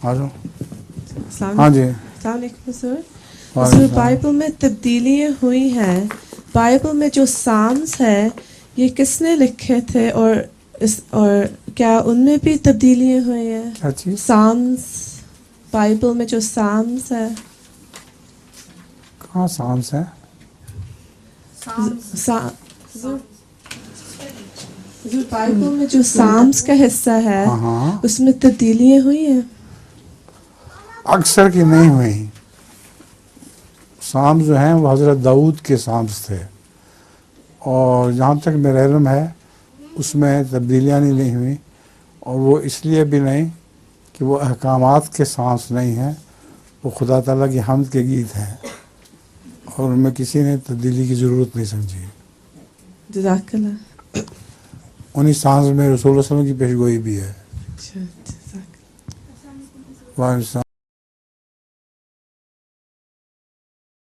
آ جاؤ. ہاں جی. السلام علیکم سر. بائبل میں تبدیلیاں ہوئی ہیں. بائبل میں جو سامس ہے یہ کس نے لکھے تھے اور کیا ان میں بھی تبدیلیاں ہوئی ہیں؟ کیا چیز؟ سامس. بائبل میں جو سامس ہے. کہاں سامس ہے؟ بائبل میں جو سامس کا حصہ ہے ہاں اس میں تبدیلیاں ہوئی ہیں. اکثر کی نہیں ہوئی. سامس جو ہیں وہ حضرت داؤد کے سامس تھے، اور جہاں تک میرا علم ہے اس میں تبدیلیاں نہیں ہوئی، اور وہ اس لیے بھی نہیں کہ وہ احکامات کے سامس نہیں ہیں، وہ خدا تعالیٰ کی حمد کے گیت ہیں، اور ان میں کسی نے تبدیلی کی ضرورت نہیں سمجھی. جزاک اللہ. انہی سامس میں رسول اللہ صلی اللہ علیہ وسلم کی پیش گوئی بھی ہے. اچھا. وعلیکم السلام.